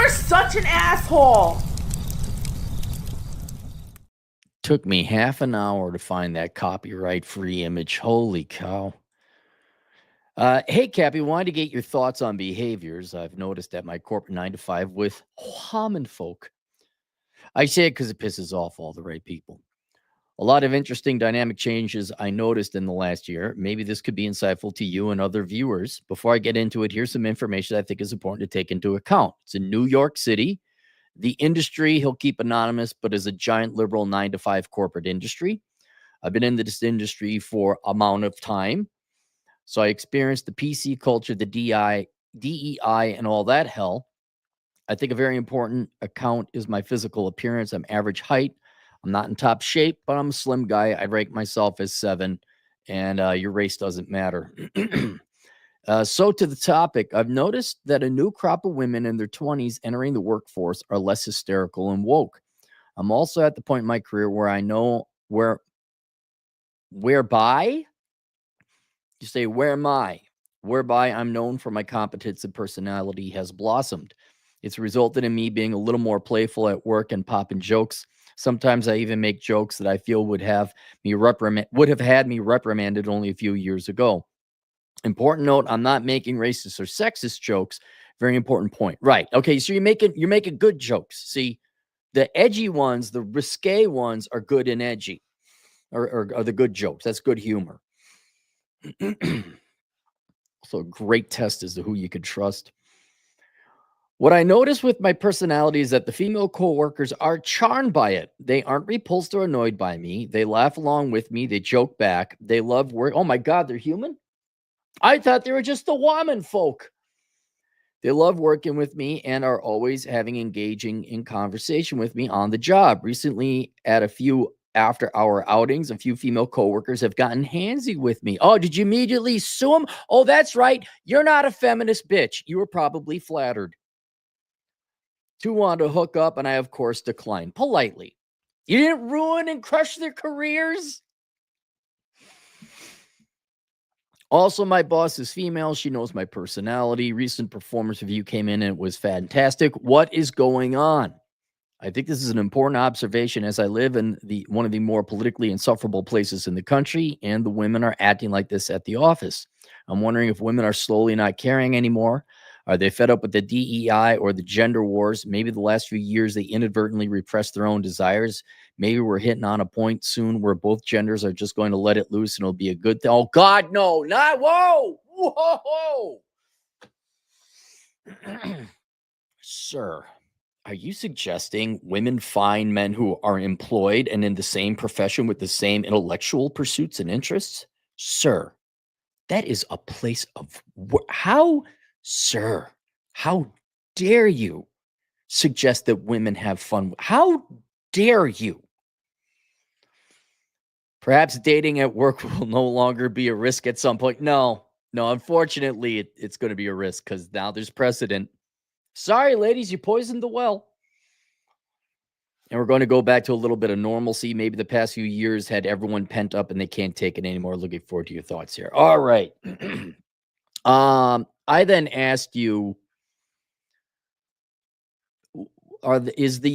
You're such an asshole. Took me half an hour to find that copyright-free image. Holy cow. Hey, Cappy, wanted to get your thoughts on behaviors I've noticed at my corporate 9 to 5 with common folk. I say it because it pisses off all the right people. A lot of interesting dynamic changes I noticed in the last year. Maybe this could be insightful to you and other viewers. Before I get into it, here's some information I think is important to take into account. It's in New York City. The industry he'll keep anonymous, but is a giant liberal 9 to 5 corporate industry. I've been in this industry for amount of time. So I experienced the PC culture, the DEI, and all that hell. I think a very important account is my physical appearance. I'm average height. I'm not in top shape, but I'm a slim guy. I rank myself as 7, and your race doesn't matter. So to the topic, I've noticed that a new crop of women in their 20s entering the workforce are less hysterical and woke. I'm also at the point in my career where I know whereby I'm known for my competence and personality has blossomed. It's resulted in me being a little more playful at work and popping jokes. Sometimes I even make jokes that I feel would have had me reprimanded only a few years ago. Important note, I'm not making racist or sexist jokes. Very important point. Right. Okay, so you're making good jokes. See, the edgy ones, the risque ones are good and edgy. Or are the good jokes. That's good humor. So a great test as to who you can trust. What I notice with my personality is that the female coworkers are charmed by it. They aren't repulsed or annoyed by me. They laugh along with me. They joke back. They love work. Oh my God, they're human? I thought they were just the woman folk. They love working with me and are always engaging in conversation with me on the job. Recently, at a few after-hour outings, a few female coworkers have gotten handsy with me. Oh, did you immediately sue them? Oh, that's right. You're not a feminist bitch. You were probably flattered. 2 wanted to hook up, and I, of course, declined politely. You didn't ruin and crush their careers? Also, my boss is female. She knows my personality. Recent performance review came in and it was fantastic. What is going on? I think this is an important observation as I live in one of the more politically insufferable places in the country, and the women are acting like this at the office. I'm wondering if women are slowly not caring anymore. Are they fed up with the DEI or the gender wars? Maybe the last few years they inadvertently repressed their own desires. Maybe we're hitting on a point soon where both genders are just going to let it loose and it'll be a good thing. Oh, God, no, not whoa, whoa. Sir, are you suggesting women find men who are employed and in the same profession with the same intellectual pursuits and interests? Sir, that is a place of sir, how dare you suggest that women have fun? How dare you? Perhaps dating at work will no longer be a risk at some point. No, unfortunately, it's going to be a risk because now there's precedent. Sorry, ladies, you poisoned the well. And we're going to go back to a little bit of normalcy. Maybe the past few years had everyone pent up and they can't take it anymore. Looking forward to your thoughts here. All right. I then asked you, is it the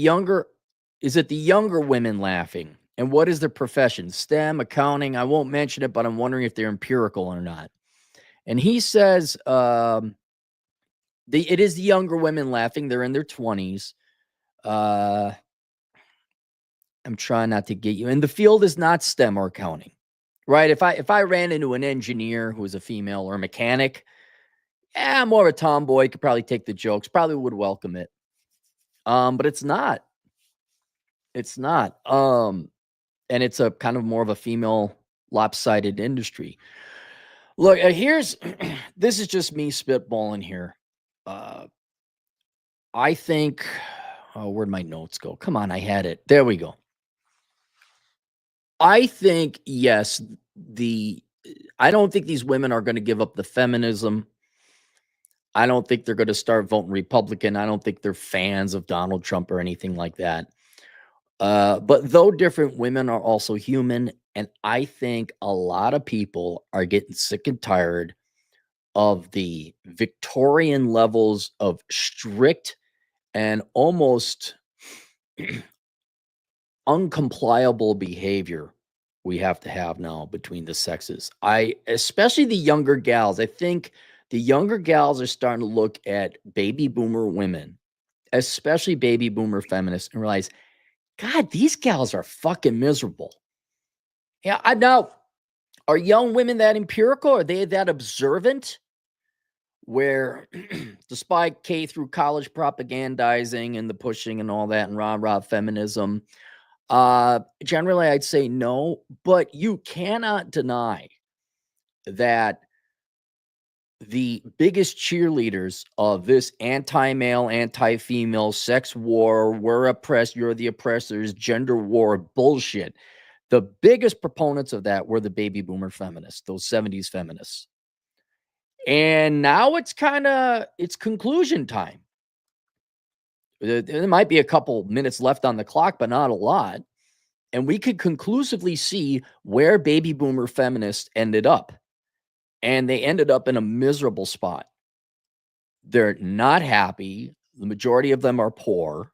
younger women laughing? And what is their profession? STEM, accounting? I won't mention it, but I'm wondering if they're empirical or not. And he says it is the younger women laughing. They're in their 20s. I'm trying not to get you. And the field is not STEM or accounting, right? If I ran into an engineer who was a female or a mechanic, I'm more of a tomboy, could probably take the jokes, probably would welcome it. But it's not. It's not. And it's a kind of more of a female lopsided industry. Look, this is just me spitballing here. I think, where'd my notes go? Come on, I had it. There we go. I think, yes, I don't think these women are going to give up the feminism. I don't think they're going to start voting Republican. I don't think they're fans of Donald Trump or anything like that. But though different, women are also human. And I think a lot of people are getting sick and tired of the Victorian levels of strict and almost uncompliable behavior we have to have now between the sexes. Especially the younger gals. I think the younger gals are starting to look at baby boomer women, especially baby boomer feminists, and realize, God, these gals are fucking miserable. Yeah, I know. Are young women that empirical? Are they that observant? Where, despite K through college propagandizing and the pushing and all that and rah feminism, generally I'd say no, but you cannot deny that the biggest cheerleaders of this anti-male, anti-female, sex war, we're oppressed, you're the oppressors, gender war bullshit. The biggest proponents of that were the baby boomer feminists, those 70s feminists. And now it's conclusion time. There might be a couple minutes left on the clock, but not a lot. And we could conclusively see where baby boomer feminists ended up. And they ended up in a miserable spot. They're not happy. The majority of them are poor.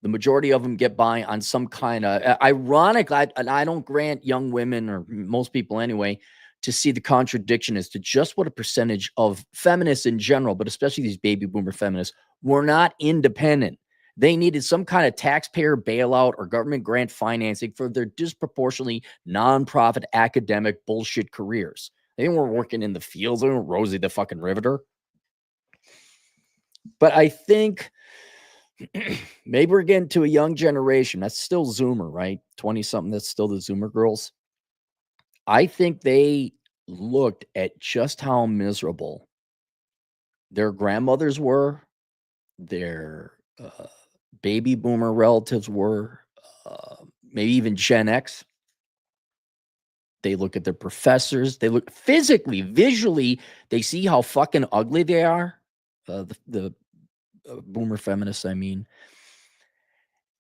The majority of them get by on some kind of ironic. I don't grant young women, or most people anyway, to see the contradiction as to just what a percentage of feminists in general, but especially these baby boomer feminists, were not independent. They needed some kind of taxpayer bailout or government grant financing for their disproportionately nonprofit academic bullshit careers. They weren't working in the fields. They weren't Rosie the fucking Riveter. But I think maybe we're getting to a young generation. That's still Zoomer, right? 20-something, that's still the Zoomer girls. I think they looked at just how miserable their grandmothers were, their baby boomer relatives were, maybe even Gen X. They look at their professors. They look physically, visually, they see how fucking ugly they are. The boomer feminists, I mean.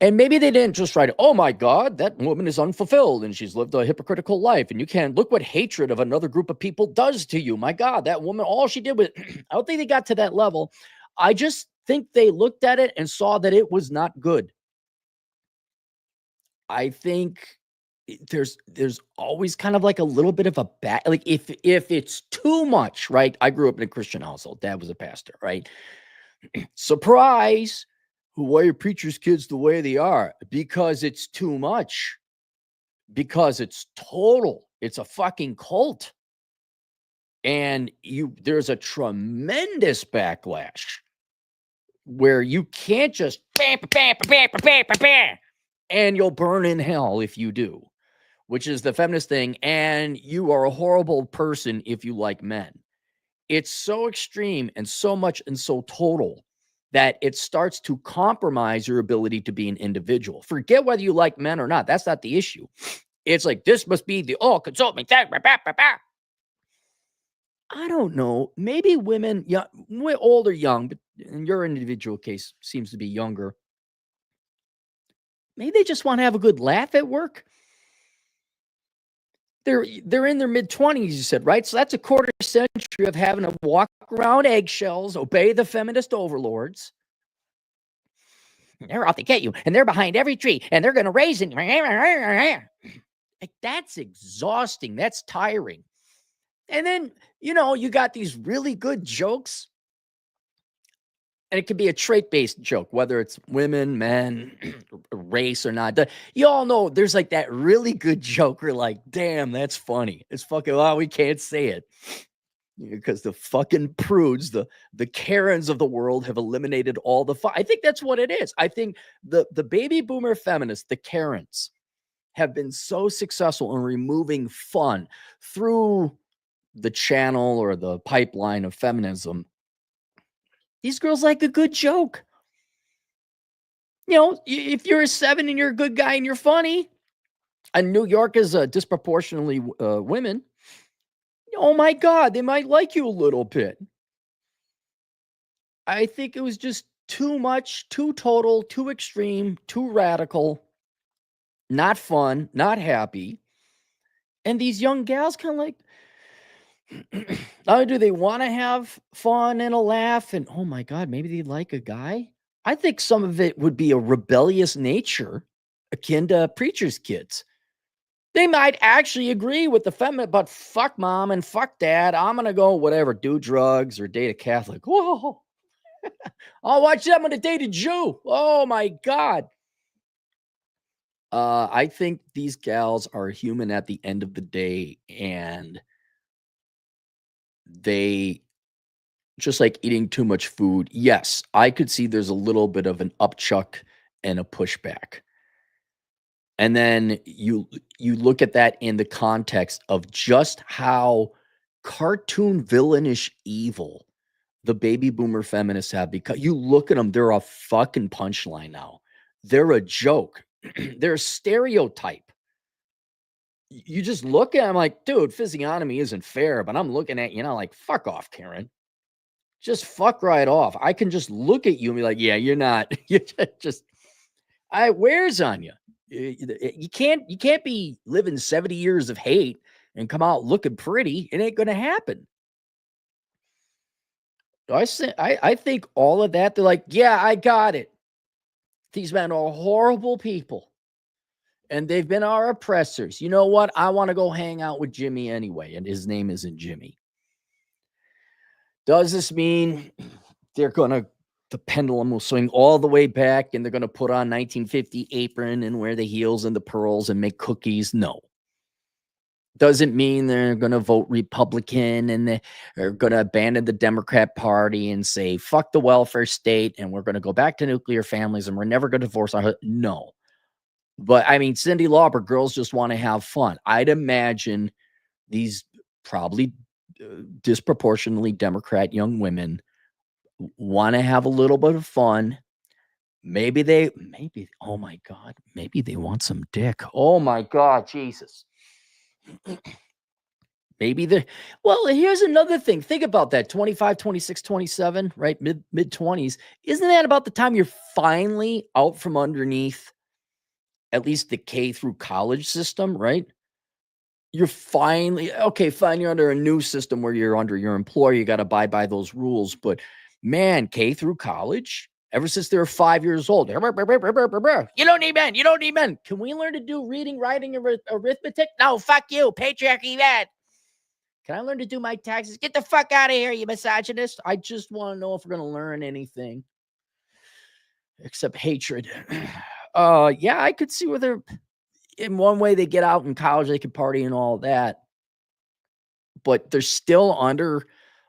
And maybe they didn't just write, oh my God, that woman is unfulfilled and she's lived a hypocritical life. And you can't look what hatred of another group of people does to you. My God, that woman, all she did was, I don't think they got to that level. I just think they looked at it and saw that it was not good. I think there's always kind of like a little bit of a bad, like if it's too much, right? I grew up in a Christian household. Dad was a pastor, right? Surprise. Why are preachers' kids the way they are? Because it's too much. Because it's total. It's a fucking cult. And there's a tremendous backlash where you can't just and you'll burn in hell if you do, which is the feminist thing. And you are a horrible person if you like men. It's so extreme and so much and so total that it starts to compromise your ability to be an individual. Forget whether you like men or not. That's not the issue. It's like, this must be the consult me. I don't know. Maybe women, yeah, old or young, but in your individual case seems to be younger. Maybe they just want to have a good laugh at work. They're in their mid-20s, you said, right? So that's a quarter century of having to walk around eggshells, obey the feminist overlords. They're out to get you, and they're behind every tree, and they're going to raise it. Like, that's exhausting. That's tiring. And then, you got these really good jokes, and it could be a trait-based joke, whether it's women, men, race or not. You all know there's like that really good joke where like, damn, that's funny. It's fucking, we can't say it. Because the fucking prudes, the Karens of the world have eliminated all the fun. I think that's what it is. I think the baby boomer feminists, the Karens, have been so successful in removing fun through the channel or the pipeline of feminism. These girls like a good joke. If you're a 7 and you're a good guy and you're funny, and New York is disproportionately women, oh my God, they might like you a little bit. I think it was just too much, too total, too extreme, too radical, not fun, not happy. And these young gals kind of like, do they want to have fun and a laugh? And oh my God, maybe they like a guy. I think some of it would be a rebellious nature akin to preachers' kids. They might actually agree with the feminine, but fuck mom and fuck dad. I'm going to go whatever, do drugs or date a Catholic. Whoa. I'll watch them on a date a Jew. Oh my God. I think these gals are human at the end of the day, and they just like eating too much food. Yes, I could see there's a little bit of an upchuck and a pushback. And then you look at that in the context of just how cartoon villainish evil the baby boomer feminists have become. You look at them, they're a fucking punchline now. They're a joke. They're a stereotype. You just look at them like, dude, physiognomy isn't fair, but I'm looking at you now like, fuck off, Karen. Just fuck right off. I can just look at you and be like, yeah, you're not. You're just, I wears on you. You can't be living 70 years of hate and come out looking pretty. It ain't gonna happen. I think all of that, they're like, yeah, I got it. These men are horrible people. And they've been our oppressors. You know what? I want to go hang out with Jimmy anyway. And his name isn't Jimmy. Does this mean they're gonna the pendulum will swing all the way back and they're going to put on 1950 apron and wear the heels and the pearls and make cookies? No. Doesn't mean they're going to vote Republican and they're going to abandon the Democrat Party and say, fuck the welfare state and we're going to go back to nuclear families and we're never going to divorce our. No. But I mean, Cyndi Lauper, girls just want to have fun. I'd imagine these probably disproportionately Democrat young women want to have a little bit of fun. Maybe, oh my God, maybe they want some dick. Oh my God, Jesus. Maybe well, here's another thing. Think about that 25, 26, 27, right? Mid 20s. Isn't that about the time you're finally out from underneath at least the K through college system, right? You're finally, okay, fine. You're under a new system where you're under your employer. You got to abide by those rules. But man, K through college, ever since they were 5 years old, you don't need men. You don't need men. Can we learn to do reading, writing, arithmetic? No, fuck you. Patriarchy, man. Can I learn to do my taxes? Get the fuck out of here, you misogynist. I just want to know if we're going to learn anything except hatred. Yeah, I could see where they're, in one way, they get out in college, they can party and all that, but they're still under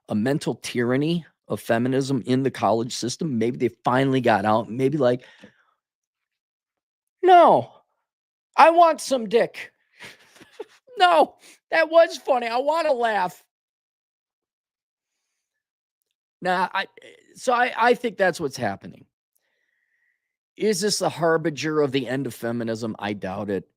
a mental tyranny of feminism in the college system. Maybe they finally got out. Maybe like, no, I want some dick. No, that was funny. I want to laugh. Nah, I think that's what's happening. Is this a harbinger of the end of feminism? I doubt it.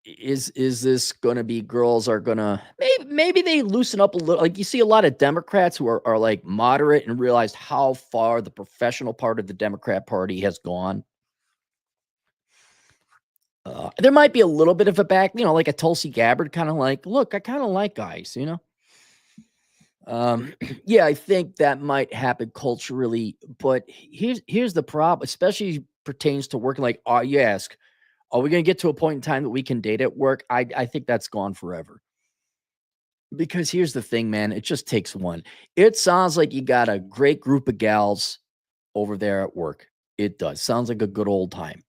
Is this going to be girls are going to maybe they loosen up a little? Like you see a lot of Democrats who are like moderate and realized how far the professional part of the Democrat Party has gone. There might be a little bit of a back, like a Tulsi Gabbard kind of like, look, I kind of like guys, yeah, I think that might happen culturally, but here's the problem, especially pertains to working. Like, you ask, are we going to get to a point in time that we can date at work? I think that's gone forever. Because here's the thing, man, it just takes one. It sounds like you got a great group of gals over there at work. It does. Sounds like a good old time.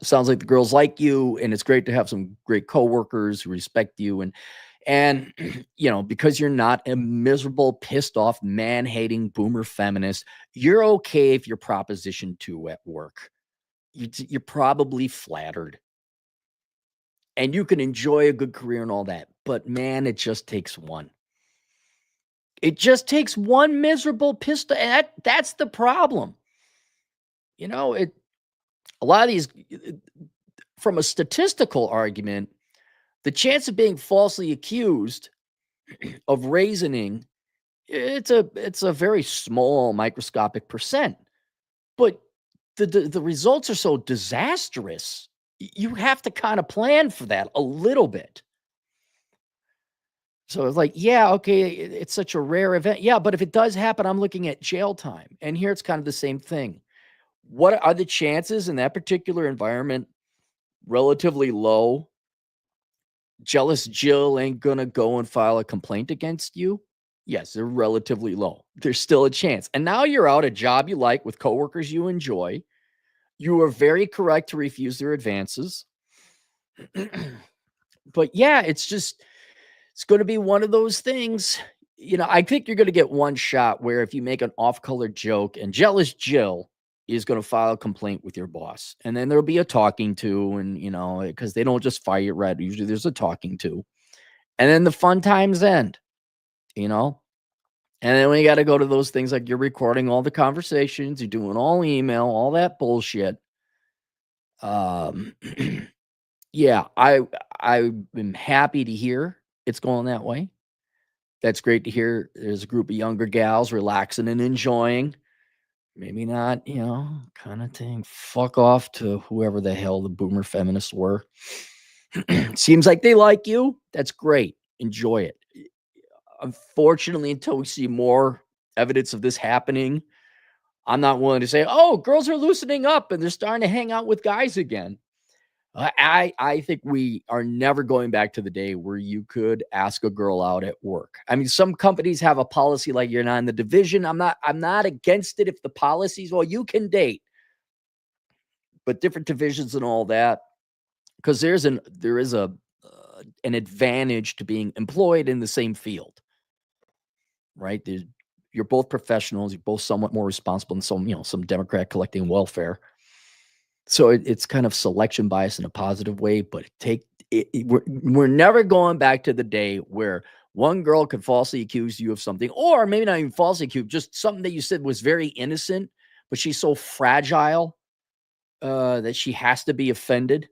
Sounds like the girls like you, and it's great to have some great coworkers who respect you and because you're not a miserable, pissed off, man-hating boomer feminist, you're okay if you're Proposition 2 at work. You're probably flattered. And you can enjoy a good career and all that. But man, it just takes one. It just takes one miserable pissed, and that's the problem. A lot of these, from a statistical argument, the chance of being falsely accused of raisoning, it's a very small microscopic percent, but the results are so disastrous. You have to kind of plan for that a little bit. So it's like, yeah, okay, it's such a rare event. Yeah, but if it does happen, I'm looking at jail time. And here it's kind of the same thing. What are the chances in that particular environment? Relatively low. Jealous Jill ain't gonna go and file a complaint against you. Yes, they're relatively low. There's still a chance. And now you're out a job you like with coworkers you enjoy. You are very correct to refuse their advances. But yeah, it's going to be one of those things. I think you're going to get one shot where if you make an off-color joke and Jealous Jill is going to file a complaint with your boss, and then there'll be a talking to, and because they don't just fire you right. Usually there's a talking to, and then the fun times end. And then we got to go to those things like you're recording all the conversations, you're doing all email, all that bullshit. Yeah, I'm happy to hear it's going that way. That's great to hear. There's a group of younger gals relaxing and enjoying. Maybe not, kind of thing. Fuck off to whoever the hell the boomer feminists were. Seems like they like you. That's great. Enjoy it. Unfortunately, until we see more evidence of this happening, I'm not willing to say, oh, girls are loosening up and they're starting to hang out with guys again. I think we are never going back to the day where you could ask a girl out at work. I mean, some companies have a policy like you're not in the division. I'm not against it if the policies, well, you can date, but different divisions and all that, because there is an advantage to being employed in the same field, right? You're both professionals. You're both somewhat more responsible than some Democrat collecting welfare. So it's kind of selection bias in a positive way, but we're never going back to the day where one girl could falsely accuse you of something, or maybe not even falsely accuse, just something that you said was very innocent, but she's so fragile that she has to be offended.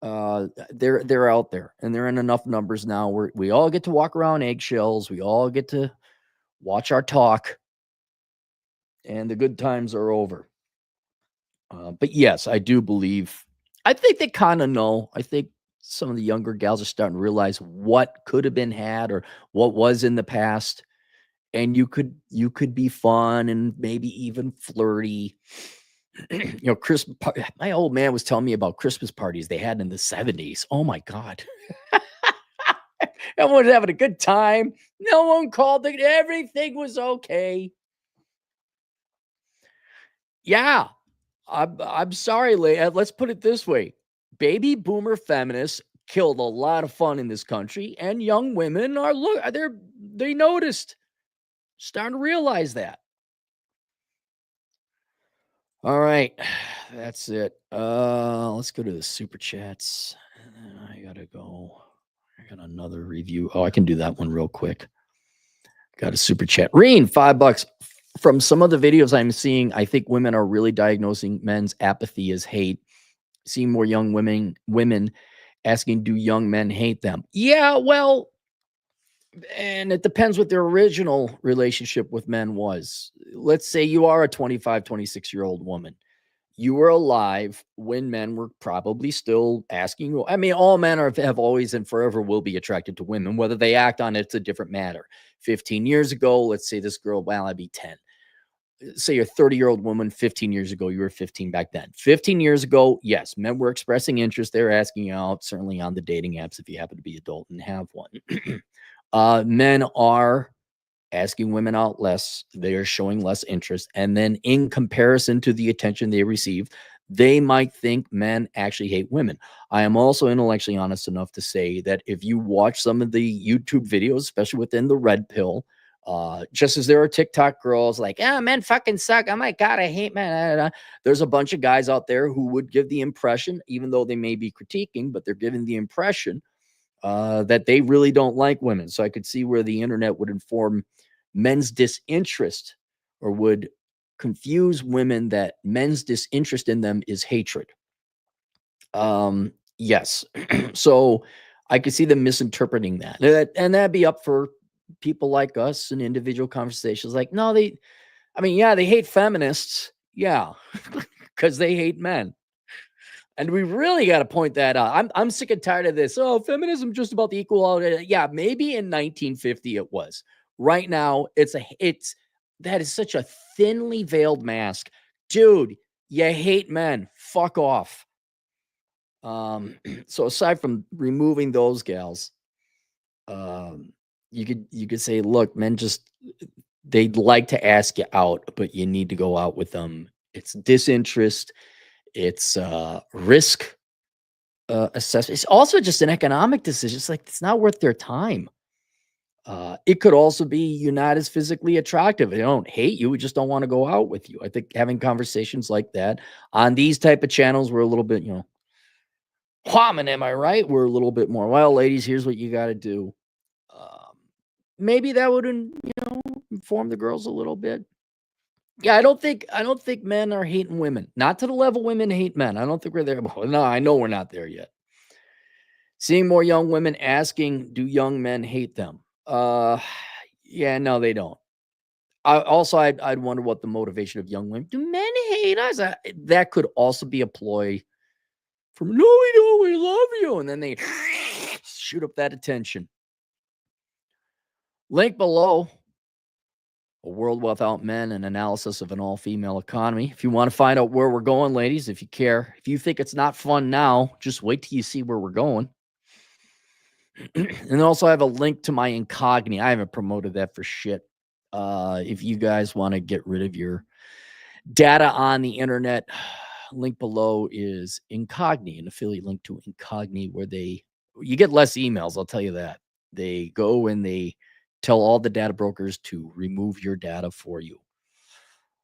They're out there, and they're in enough numbers now where we all get to walk around eggshells. We all get to watch our talk, and the good times are over. But yes, I do believe. I think they kind of know. I think some of the younger gals are starting to realize what could have been had or what was in the past, and you could be fun and maybe even flirty. Christmas. My old man was telling me about Christmas parties they had in the 70s. Oh my God. Everyone was having a good time. No one called it. Everything was okay. Yeah. I'm sorry, let's put it this way. Baby boomer feminists killed a lot of fun in this country, and young women they noticed. Starting to realize that. All right. That's it. Let's go to the super chats. I gotta go. I got another review. Oh, I can do that one real quick. Got a super chat. Reen, $5. From some of the videos I'm seeing, I think women are really diagnosing men's apathy as hate. Seeing more young women asking, do young men hate them? Yeah, well, and it depends what their original relationship with men was. Let's say you are a 25, 26-year-old woman. You were alive when men were probably still asking you. I mean, all men have always and forever will be attracted to women. Whether they act on it's a different matter. 15 years ago, let's say this girl, well, I'd be 10. Say you're a 30-year-old woman, 15 years ago, you were 15 back then. 15 years ago, yes, men were expressing interest. They're asking you out, certainly on the dating apps if you happen to be adult and have one. Men are asking women out less. They are showing less interest. And then in comparison to the attention they receive, they might think men actually hate women. I am also intellectually honest enough to say that if you watch some of the YouTube videos, especially within the red pill, just as there are TikTok girls like, men fucking suck. Oh my God, I hate men. There's a bunch of guys out there who would give the impression, even though they may be critiquing, but they're giving the impression that they really don't like women. So I could see where the internet would inform men's disinterest or would confuse women that men's disinterest in them is hatred. Yes. So I could see them misinterpreting that. And that'd be up for people like us in individual conversations. Like, no, they hate feminists. Yeah. Because they hate men. And we really got to point that out. I'm sick and tired of this. Oh, feminism just about the equal. Yeah, maybe in 1950 it was. Right now, that is such a thinly veiled mask. Dude, you hate men. Fuck off. So aside from removing those gals, you could say, look, men just they'd like to ask you out, but you need to go out with them. It's disinterest, it's risk assessment. It's also just an economic decision. It's like it's not worth their time. It could also be you're not as physically attractive. They don't hate you. We just don't want to go out with you. I think having conversations like that on these type of channels, we're a little bit, am I right? We're a little bit more, well, ladies, here's what you got to do. Maybe that would, inform the girls a little bit. Yeah, I don't think men are hating women. Not to the level women hate men. I don't think we're there. No, I know we're not there yet. Seeing more young women asking, do young men hate them? Yeah, no, they don't. I'd wonder what the motivation of young women. Do men hate us? That could also be a ploy from, no, we don't, we love you. And then they shoot up that attention. Link below. A World Without Men, an analysis of an all-female economy. If you want to find out where we're going, ladies, if you care, if you think it's not fun now, just wait till you see where we're going. And also I have a link to my Incogni. I haven't promoted that for shit. If you guys want to get rid of your data on the internet, link below is Incogni, an affiliate link to Incogni, where you get less emails, I'll tell you that. They go and they tell all the data brokers to remove your data for you.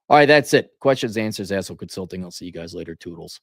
All right, that's it. Questions, answers, Asshole Consulting. I'll see you guys later. Toodles.